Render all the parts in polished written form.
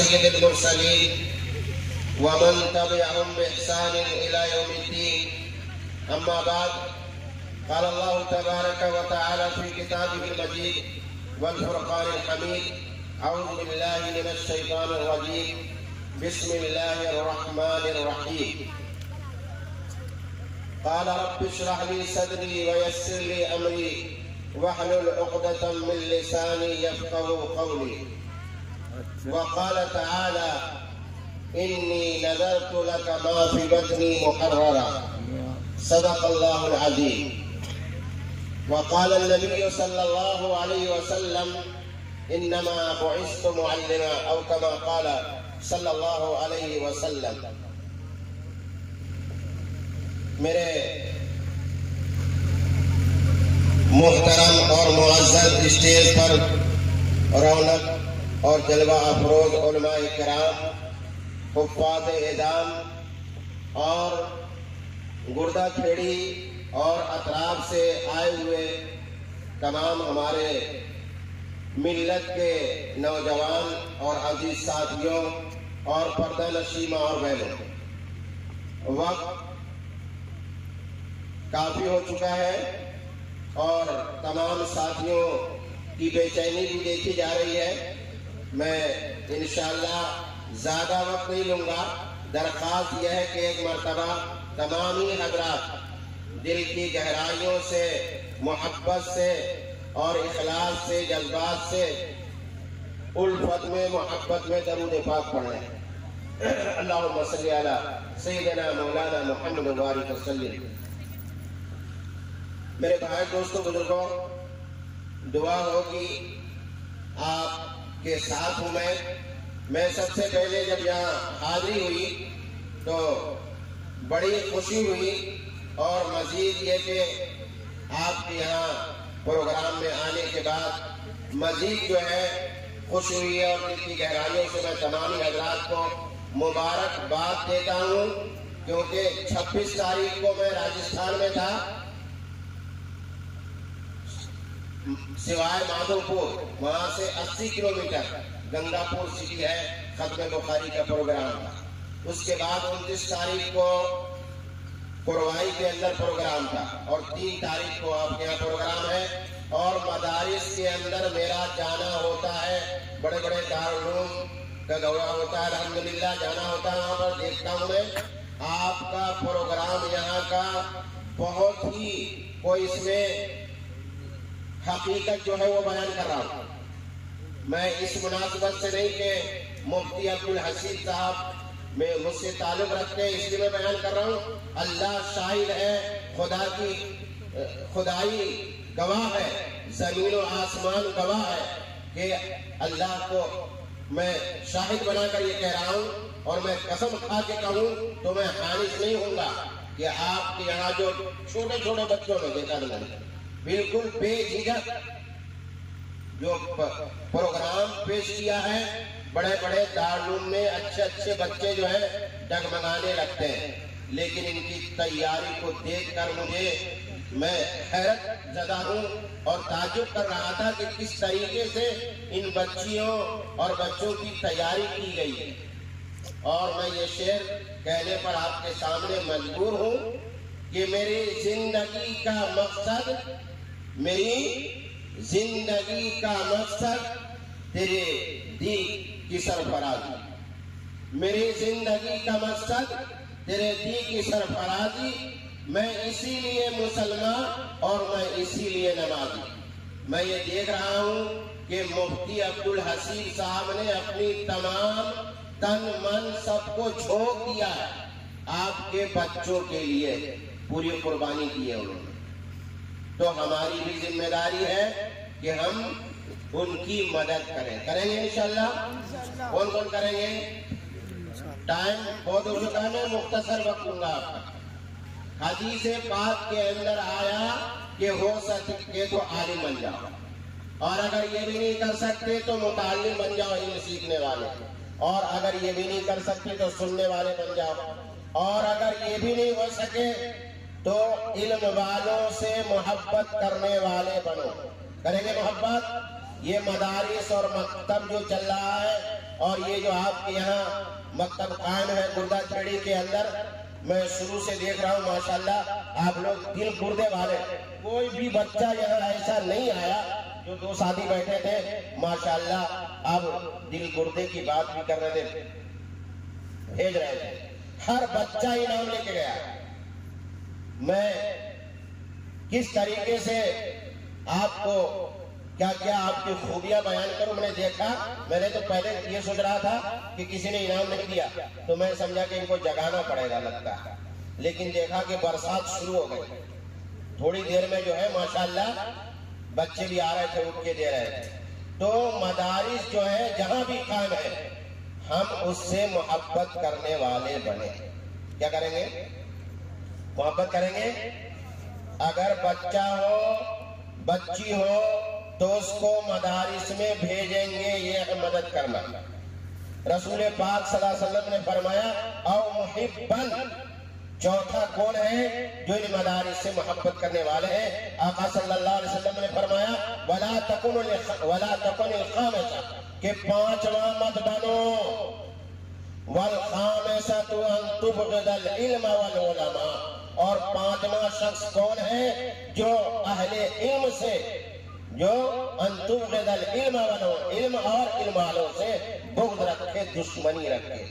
سيد المرسلين ومن تبعهم بإحسان إلى يوم الدين. أما بعد، قال الله تبارك وتعالى في كتابه المجيد والفرقان الحميد: أعوذ بالله من الشيطان الرجيم، بسم الله الرحمن الرحيم. قال رب اشرح لي صدري ويسر لي أمري واحلل عقدة من لساني يفقهوا قولي. وقال تعالى: إني نذرت لك ما في بطني محررا. صدق الله العظيم. وقال النبي صلى الله عليه وسلم: إنما بعثت معلما، أو كما قال صلی اللہ علیہ وسلم. میرے محترم اور معزز اسٹیج پر رونق اور جلوہ افروز علماء کرام، حفاظ اعظام اور گردہ کھیڑی اور اطراف سے آئے ہوئے تمام ہمارے ملت کے نوجوان اور عزیز ساتھیوں اور پردہ نشین اور بہنوں، وقت کافی ہو چکا ہے اور تمام ساتھیوں کی بے چینی بھی دیکھی جا رہی ہے. میں انشاءاللہ زیادہ وقت نہیں لوں گا. درخواست یہ ہے کہ ایک مرتبہ تمام ہی حضرات دل کی گہرائیوں سے، محبت سے اور اخلاص سے، جذبات سے، الفت میں، محبت میں درود پاک پڑھیں. اللہم صلی علی سیدنا مولانا محمد وبارک وسلم. میرے بھائی، دوستوں، بزرگوں، دعا ہوگی آپ کے ساتھ ہوں. میں سب سے پہلے جب یہاں حاضری ہوئی تو بڑی خوشی ہوئی، اور مزید یہ کہ آپ کے یہاں پروگرام میں آنے کے بعد مزید جو ہے خوش ہوئی ہے. اور دل کی گہرائیوں سے میں تمامی حضرات کو مبارکباد دیتا ہوں، کیونکہ 26 تاریخ کو میں راجستھان میں تھا، سوائے مادھو پور، وہاں سے 80 کلومیٹر گنگا پور سٹی ہے، ختم بخاری کا پروگرام تھا. اس کے بعد 29 تاریخ کو قروائی کے اندر پروگرام تھا، اور 3 تاریخ کو آپ کے یہاں پروگرام ہے. اور مدارس کے اندر میرا جانا ہوتا ہے، بڑے بڑے دارالعلوم کا دورہ ہوتا ہے، الحمدللہ جانا ہوتا ہے. وہاں پر دیکھتا ہوں میں آپ کا پروگرام یہاں کا بہت ہی، کوئی اس میں حقیقت جو ہے وہ بیان کر رہا ہوں. میں اس مناسبت سے نہیں کہ مفتی عبدالحسین صاحب میں مجھ سے تعلق رکھتے ہیں اس لیے میں بیان کر رہا ہوں. اللہ شاہد ہے، خدا کی خدائی گواہ ہے، زمین و آسمان گواہ ہے کہ اللہ کو میں شاہد بنا کر یہ کہہ رہا ہوں. اور میں قسم کھا کے کہوں تو میں حانث نہیں ہوں گا کہ آپ کے یہاں جو چھوٹے چھوٹے بچوں میں دیکھا میں نے بالکل بے جھجک جو پروگرام پیش کیا ہے، بڑے بڑے دارالعلوم میں اچھے اچھے بچے جو ہیں ڈگمگانے لگتے ہیں، لیکن ان کی تیاری کو دیکھ کر میں حیرت زدہ ہوں اور تعجب کر رہا تھا کہ کس طریقے سے ان بچیوں اور بچوں کی تیاری کی گئی ہے. اور میں یہ شعر کہنے پر آپ کے سامنے مجبور ہوں کہ میری زندگی کا مقصد تیرے دین کی سرفرازی. میری زندگی کا مقصد تیرے دین کی سرفرازی. میں اسی لیے مسلمان اور میں اسی لیے نمازی. میں یہ دیکھ رہا ہوں کہ مفتی عبدالحسین صاحب نے اپنی تمام تن من سب کو چھوڑ دیا ہے آپ کے بچوں کے لیے، پوری قربانی کی ہے انہوں نے. تو ہماری بھی ذمہ داری ہے کہ ہم ان کی مدد کریں گے انشاءاللہ. کون کون کریں گے؟ ٹائم بہت ہو چکا ہے، میں مختصر وقت دوں گا آپ کا. حدیث پاک کے اندر آیا کہ ہو سکے تو عالم بن جاؤ، اور اگر یہ بھی نہیں کر سکتے تو متعلم بن جاؤ، علم سیکھنے والے. اور اگر یہ بھی نہیں کر سکتے تو سننے والے بن جاؤ. اور اگر یہ بھی نہیں ہو سکے تو علم والوں سے محبت کرنے والے بنو. کریں گے محبت؟ یہ مدارس اور مکتب جو چل رہا ہے اور یہ جو آپ کے یہاں مکتب قائم ہے گردہ کھیڑی کے اندر، میں شروع سے دیکھ رہا ہوں ماشاءاللہ آپ لوگ دل گردے والے، کوئی بھی بچہ یہاں ایسا نہیں آیا جو دو ساتھی بیٹھے تھے ماشاءاللہ اب دل گردے کی بات بھی کر رہے تھے، بھیج رہے تھے، ہر بچہ انعام لے کے گیا۔ میں کس طریقے سے آپ کو کیا کیا آپ کی خوبیاں بیان کروں، میں نے دیکھا، میں نے تو پہلے یہ سوچ رہا تھا کہ کسی نے انعام نہیں دیا تو میں سمجھا کہ ان کو جگانا پڑے گا لگتا ہے، لیکن دیکھا کہ برسات شروع ہو گئی، تھوڑی دیر میں جو ہے ماشاءاللہ بچے بھی آ رہے تھے، اٹھ کے دے رہے تھے۔ تو مدارس جو ہے جہاں بھی قائم ہے ہم اس سے محبت کرنے والے بنے۔ کیا کریں گے؟ محبت کریں گے۔ اگر بچہ ہو بچی ہو تو اس کو مدارس میں بھیجیں گے، یہ ہے مدد کرنا۔ رسول پاک صلی اللہ علیہ وسلم نے فرمایا او محبن، چوتھا کون ہے جو ان مدارس سے محبت کرنے والے ہیں؟ آقا صلی اللہ علیہ وسلم نے فرمایا ولا تکن الخامسہ، کہ پانچواں مت بنو، والخامسۃ ان تبغض العلم والعلماء، اور پانچواں شخص کون ہے جو اہل علم سے، جو ان تبغض العلم والعلماء، علم اور علم والوں سے بغض رکھے، دشمنی رکھے۔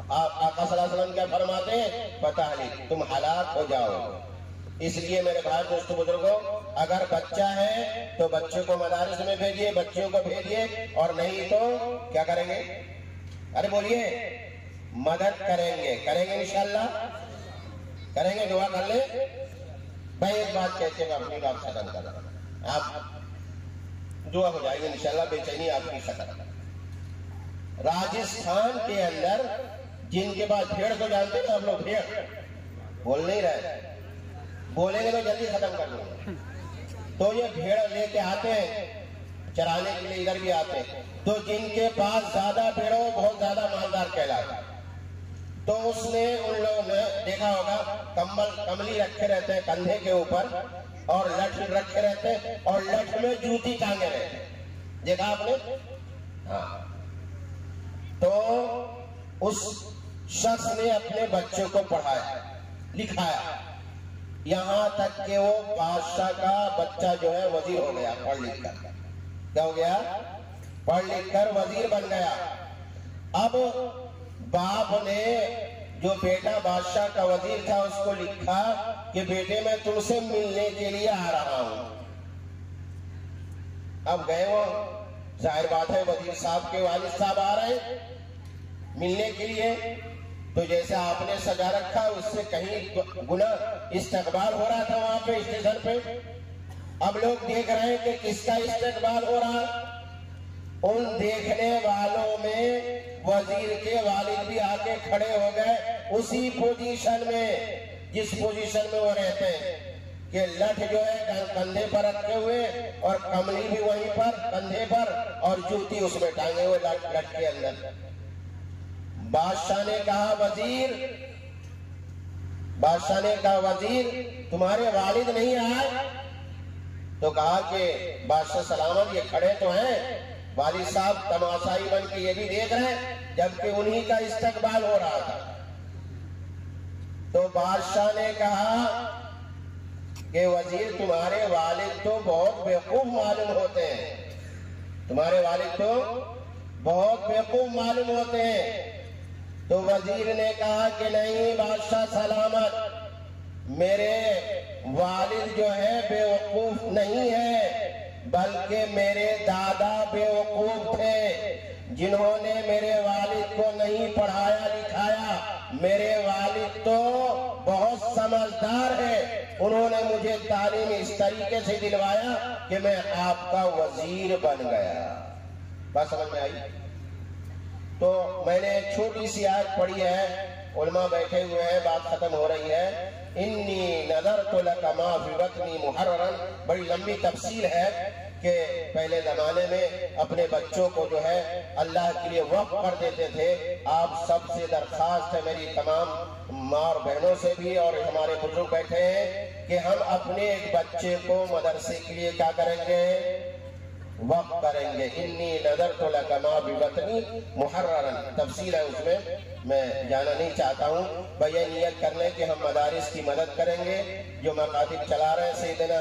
آقا صلی اللہ علیہ وسلم کیا فرماتے ہیں؟ پتہ نہیں تم ہلاک ہو جاؤ گے۔ اس لیے میرے بھائی دوستو بزرگوں، اگر بچہ ہے تو بچے کو مدارس میں بھیجیے، بچیوں کو بھیجیے، اور نہیں تو کیا کریں گے؟ ارے بولیے، مدد کریں گے انشاءاللہ کریں گے۔ دعا کر لیں بھائی، ایک بات کہتے ہیں اپنی بات ختم کر رہا ہوں، آپ دعا ہو جائے گی انشاءاللہ، بے چینی آپ کی ختم۔ راجستھان کے اندر جن کے پاس بھیڑ تو جانتے ہیں آپ لوگ، بھیڑ بول نہیں رہے، بولیں گے تو جلدی ختم کر دیں گے۔ تو یہ بھیڑ لے کے آتے ہیں چرانے کے لیے، ادھر بھی آتے ہیں، تو جن کے پاس زیادہ بھیڑ ہو بہت زیادہ مالدار کہلاتا ہے۔ تو اس نے ان لوگوں نے دیکھا ہوگا کملی رکھے رہتے ہیں کندھے کے اوپر، اور لٹھ رکھے رہتے ہیں، اور لٹھ میں جوتی ٹانگے رہتے ہیں، دیکھا آپ نے؟ ہاں۔ تو اس شخص نے اپنے بچے کو پڑھایا لکھایا، یہاں تک کہ وہ بادشاہ کا بچہ جو ہے وزیر ہو گیا، پڑھ لکھ کر۔ کیا ہو گیا؟ پڑھ لکھ کر وزیر بن گیا۔ اب باپ نے جو بیٹا بادشاہ کا وزیر تھا اس کو لکھا کہ بیٹے میں تم سے ملنے کے لیے آ رہا ہوں۔ اب گئے، وہ ظاہر بات ہے وزیر صاحب کے والد صاحب آ رہے ہیں ملنے کے لیے، تو جیسے آپ نے سجا رکھا اس سے کہیں گنا استقبال ہو رہا تھا وہاں پہ اسٹیشن پہ۔ اب لوگ دیکھ رہے ہیں کہ کس کا استقبال ہو رہا، ان دیکھنے والوں میں وزیر کے والد بھی آگے کھڑے ہو گئے، اسی پوزیشن میں جس پوزیشن میں وہ رہتے ہیں، کہ لٹھ جو ہے کندھے پر رکھے ہوئے، اور کملی بھی وہیں پر کندھے پر، اور جوتی اس میں ٹانگے ہوئے لٹھ کے اندر۔ بادشاہ نے کہا وزیر تمہارے والد نہیں آئے؟ تو کہا کہ بادشاہ سلامت، یہ کھڑے تو ہیں، والد صاحب تماشائی بن کے یہ بھی دیکھ رہے ہیں، جبکہ انہی کا استقبال ہو رہا تھا۔ تو بادشاہ نے کہا کہ وزیر تمہارے والد تو بہت بیوقوف معلوم ہوتے ہیں، تمہارے والد تو بہت بیوقوف معلوم ہوتے ہیں۔ تو وزیر نے کہا کہ نہیں بادشاہ سلامت، میرے والد جو ہے بیوقوف نہیں ہے، بلکہ میرے دادا بیوقوف تھے، جنہوں نے میرے والد کو نہیں پڑھایا لکھایا۔ میرے والد تو بہت سمجھدار ہے، انہوں نے مجھے تعلیم اس طریقے سے دلوایا کہ میں آپ کا وزیر بن گیا۔ بات سمجھ میں آئی؟ تو میں نے ایک چھوٹی سی آیت پڑھی ہے، علماء بیٹھے ہوئے ہیں، بات ختم ہو رہی ہے۔ انی نذرت لک ما فی بطنی محررا، بڑی لمبی تفصیل ہے کہ پہلے زمانے میں اپنے بچوں کو جو ہے اللہ کے لیے وقف کر دیتے تھے۔ آپ سب سے درخواست ہے، میری تمام ماں اور بہنوں سے بھی، اور ہمارے بزرگ بیٹھے ہیں، کہ ہم اپنے ایک بچے کو مدرسے کے لیے کیا کریں گے؟ وقف کریں گے. انی نذرت لک ما ببطنی محررا، تفصیل ہے اس میں جانا نہیں چاہتا ہوں. یہ نیت کر لیں کہ ہم مدارس کی مدد کریں گے. جو مکاتب چلا رہے ہیں سیدنا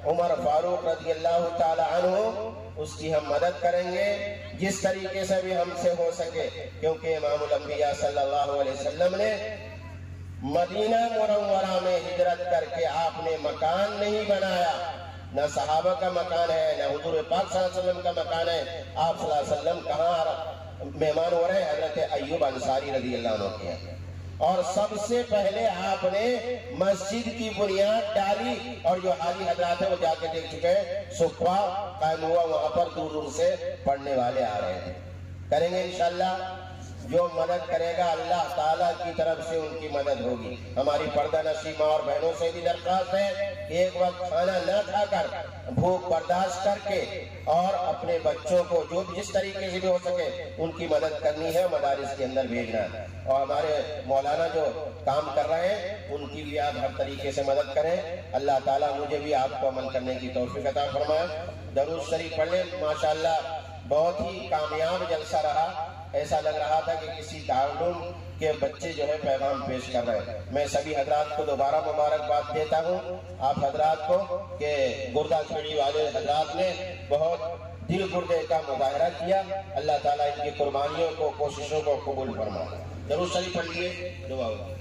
عمر فاروق رضی اللہ تعالی عنہ، اس کی ہم مدد کریں گے جس طریقے سے بھی ہم سے ہو سکے، کیونکہ امام الانبیاء صلی اللہ علیہ وسلم نے مدینہ منورہ میں ہجرت کر کے آپ نے مکان نہیں بنایا، نہ صحابہ کا مکان ہے، نہ حضور پاک صلی اللہ علیہ وسلم کا مکان ہے. آپ صلی اللہ علیہ وسلم کہاں مہمان ہو رہے ہیں؟ حضرت ایوب انصاری رضی اللہ عنہ کے ہیں. اور سب سے پہلے آپ نے مسجد کی بنیاد ڈالی، اور جو حاجی حضرات ہیں وہ جا کے دیکھ چکے ہیں، صفحہ قائم ہوا، وہاں پر دور دور سے پڑھنے والے آ رہے ہیں. کریں گے انشاءاللہ. جو مدد کرے گا اللہ تعالیٰ کی طرف سے ان کی مدد ہوگی. ہماری پردہ نشی ماں اور بہنوں سے بھی درخواست ہے کہ ایک وقت کھانا نہ کھا کر بھوک برداشت کر کے اور اپنے بچوں کو جو جس طریقے سے بھی ہو سکے ان کی مدد کرنی ہے، مدارس کے اندر بھیجنا ہے. اور ہمارے مولانا جو کام کر رہے ہیں ان کی بھی آپ ہر طریقے سے مدد کریں. اللہ تعالیٰ مجھے بھی آپ کو عمل کرنے کی توفیق عطا فرمائے. درود شریف پڑھ لیں. ماشاءاللہ بہت ہی کامیاب جلسہ رہا. ایسا لگ رہا تھا کہ کسی دارالعلوم کے بچے جو ہے پیغام پیش کر رہے ہیں. میں سبھی حضرات کو دوبارہ مبارکباد دیتا ہوں آپ حضرات کو کہ گردہ کھیڑی والے حضرات نے بہت دل گردے کا مظاہرہ کیا. اللہ تعالیٰ ان کی قربانیوں کو، کوششوں کو قبول فرمائے. درود شریف پڑھ لیے. دعا ہو.